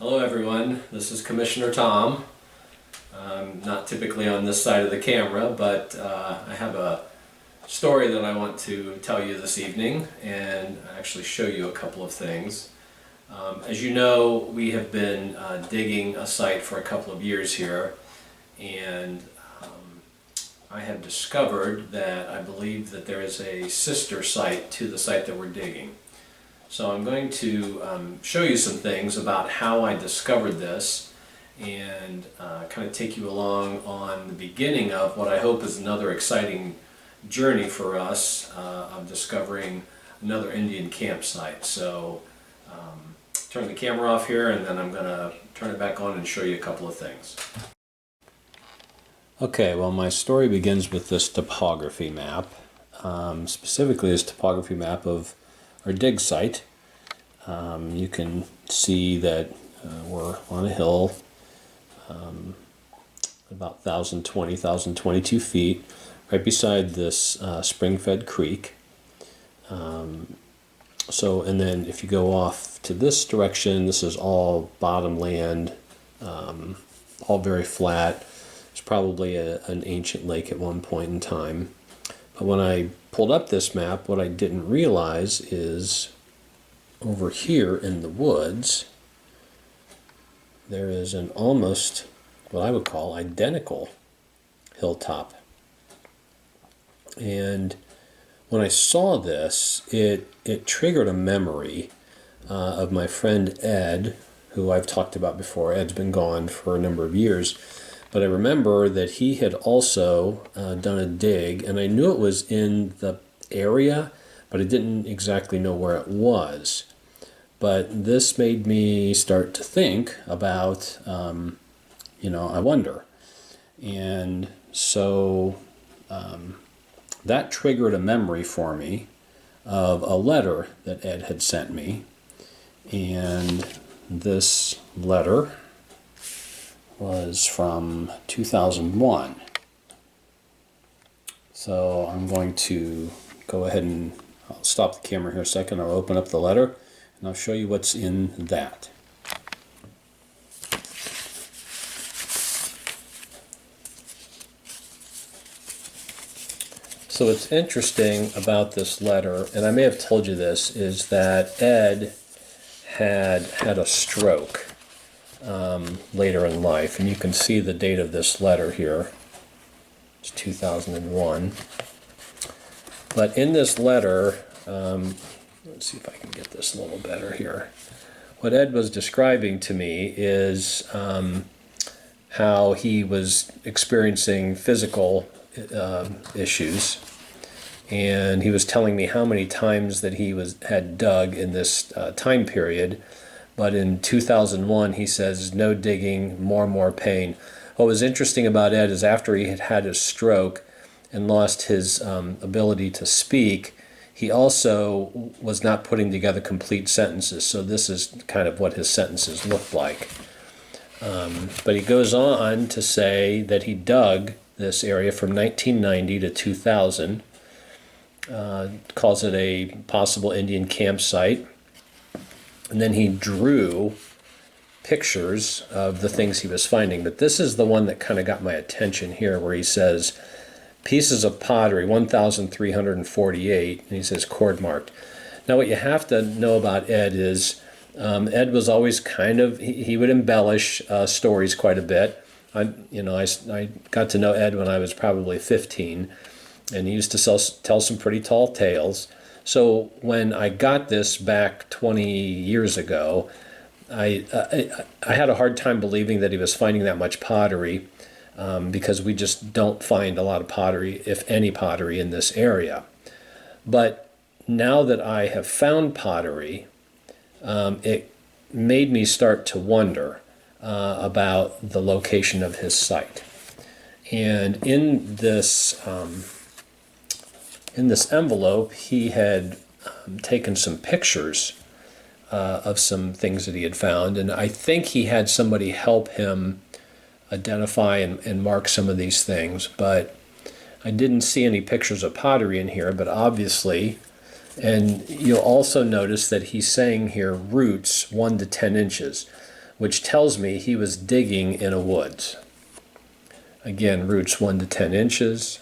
Hello everyone, this is Commissioner Tom. I'm not typically on this side of the camera, but I have a story that I want to tell you this evening and actually show you a couple of things. As you know, we have been digging a site for a couple of years here, and I have discovered that I believe that there is a sister site to the site that we're digging. So I'm going to show you some things about how I discovered this and kind of take you along on the beginning of what I hope is another exciting journey for us of discovering another Indian campsite. So turn the camera off here and then I'm going to turn it back on and show you a couple of things. Okay, well my story begins with this topography map, specifically this topography map of our dig site. You can see that we're on a hill about 1,020, 1,022 feet right beside this spring-fed creek. And then if you go off to this direction, this is all bottom land, all very flat. It's probably an ancient lake at one point in time. But when I pulled up this map, what I didn't realize is over here in the woods, there is an almost, what I would call, identical hilltop. And when I saw this, it triggered a memory of my friend Ed, who I've talked about before. Ed's been gone for a number of years. But I remember that he had also done a dig, and I knew it was in the area, but I didn't exactly know where it was. But this made me start to think about, I wonder. And so that triggered a memory for me of a letter that Ed had sent me. And this letter was from 2001. So I'm going to go ahead and I'll stop the camera here a second. I'll open up the letter and I'll show you what's in that. So what's interesting about this letter, and I may have told you this, is that Ed had a stroke later in life, and you can see the date of this letter here. It's 2001. But in this letter, let's see if I can get this a little better here. What Ed was describing to me is how he was experiencing physical issues, and he was telling me how many times that he had dug in this time period. But in 2001, he says, no digging, more pain. What was interesting about Ed is after he had had his stroke and lost his ability to speak, he also was not putting together complete sentences. So this is kind of what his sentences looked like. But he goes on to say that he dug this area from 1990 to 2000, calls it a possible Indian campsite. And then he drew pictures of the things he was finding. But this is the one that kind of got my attention here, where he says, pieces of pottery, 1,348, and he says cord marked. Now what you have to know about Ed is Ed was always kind of, he would embellish stories quite a bit. I got to know Ed when I was probably 15, and he used to tell some pretty tall tales. So when I got this back 20 years ago, I had a hard time believing that he was finding that much pottery because we just don't find a lot of pottery, if any pottery, in this area. But now that I have found pottery, it made me start to wonder about the location of his site. And in this envelope, he had taken some pictures of some things that he had found, and I think he had somebody help him identify and mark some of these things, but I didn't see any pictures of pottery in here. But obviously, and you'll also notice that he's saying here roots 1 to 10 inches, which tells me he was digging in a woods. Again, roots 1 to 10 inches.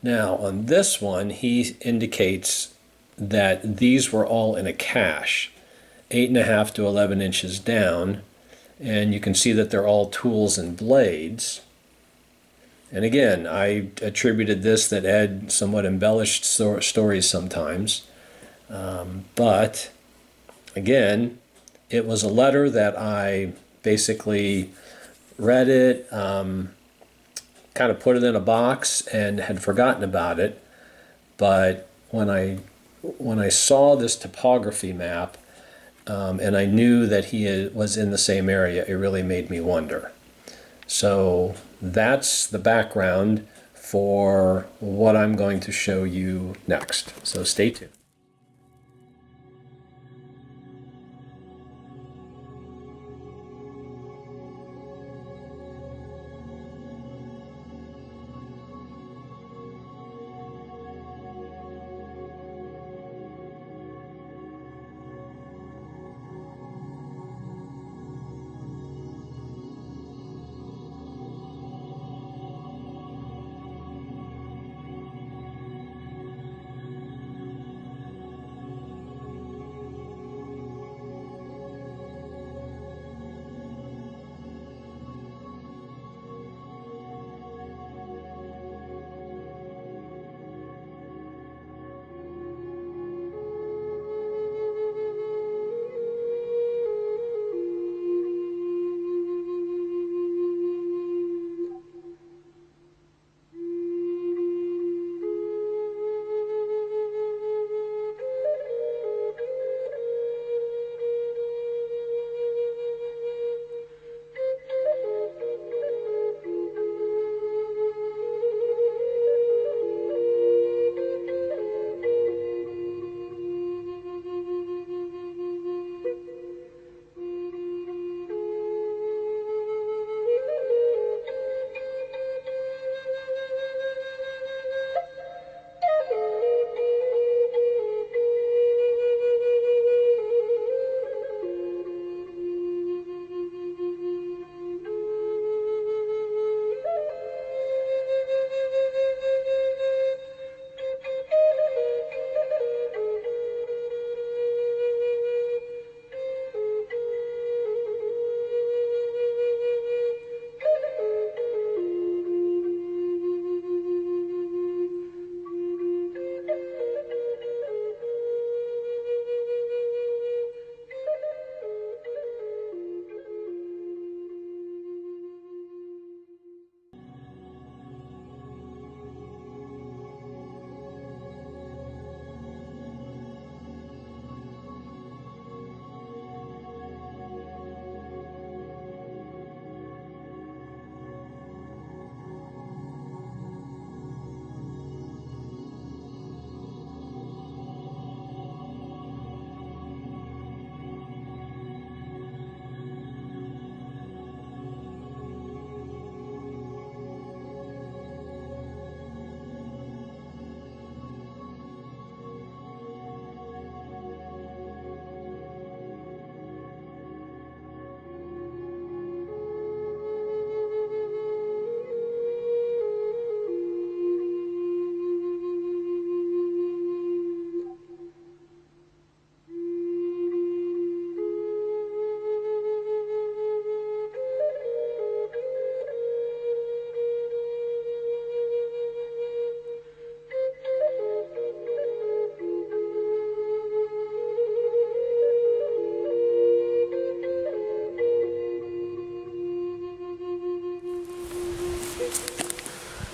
Now, on this one, he indicates that these were all in a cache, 8.5 to 11 inches down, and you can see that they're all tools and blades. And again, I attributed this that Ed somewhat embellished stories sometimes, but again, it was a letter that I basically read it, kind of put it in a box and had forgotten about it. But when I saw this topography map, and I knew that he was in the same area, it really made me wonder. So that's the background for what I'm going to show you next. So stay tuned.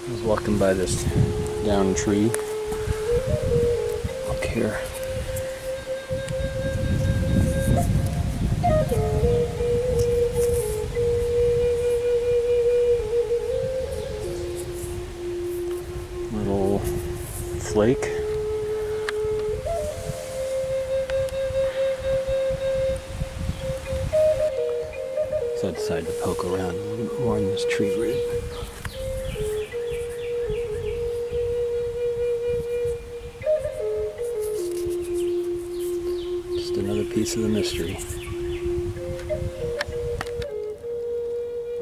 I was walking by this downed tree up here. Little flake. So I decided to poke around a little bit more in this tree root. Just piece of the mystery.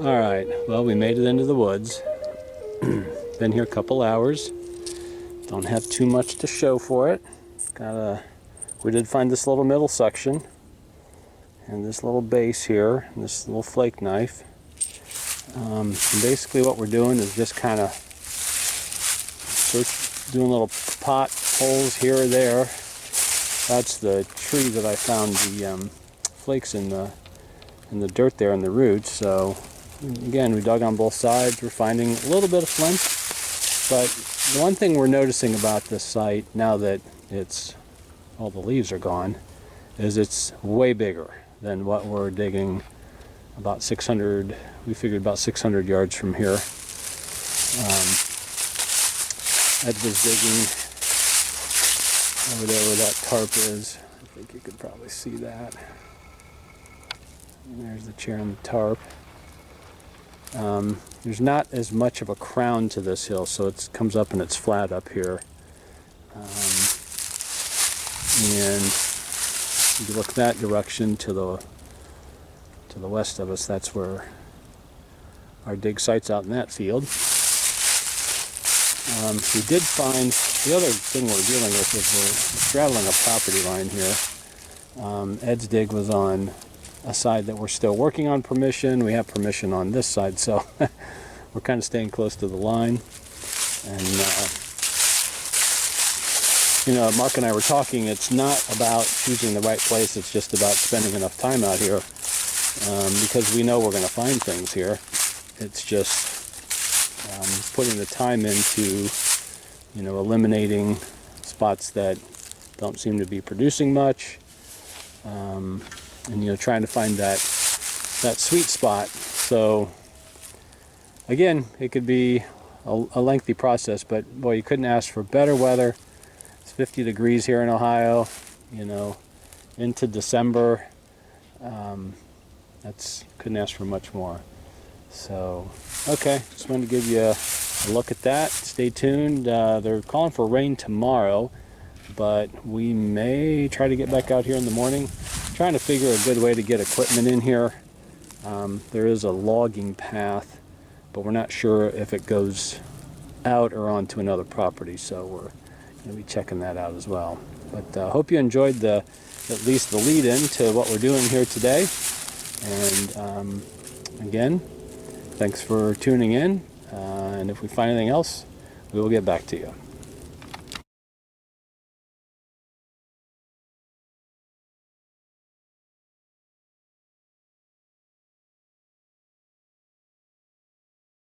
Alright, well, we made it into the woods. Been here a couple hours. Don't have too much to show for it. We did find this little middle section and this little base here, and this little flake knife. And basically what we're doing is just kind of doing little pot holes here or there. That's the tree that I found the flakes in the dirt there in the roots. So again, we dug on both sides. We're finding a little bit of flint, but the one thing we're noticing about this site now that all the leaves are gone is it's way bigger than what we're digging. About 600, we figured about 600 yards from here. Ed was digging over there where that tarp is. I think you could probably see that. And there's the chair and the tarp. There's not as much of a crown to this hill, so it comes up and it's flat up here. And if you look that direction to the west of us, that's where our dig site's out in that field. We did find, the other thing we're dealing with is we're straddling a property line here. Ed's dig was on a side that we're still working on permission. We have permission on this side, so we're kind of staying close to the line. And Mark and I were talking, it's not about choosing the right place, it's just about spending enough time out here, because we know we're going to find things here. It's just putting the time into, eliminating spots that don't seem to be producing much, and trying to find that sweet spot. So again, it could be a lengthy process, but boy, you couldn't ask for better weather. It's 50 degrees here in Ohio, into December. Couldn't ask for much more. So, okay, just wanted to give you a look at that. Stay tuned. They're calling for rain tomorrow, but we may try to get back out here in the morning. Trying to figure a good way to get equipment in here. There is a logging path, but we're not sure if it goes out or onto another property, so we're going to be checking that out as well. But hope you enjoyed at least the lead-in to what we're doing here today. And again, thanks for tuning in. And if we find anything else, we will get back to you.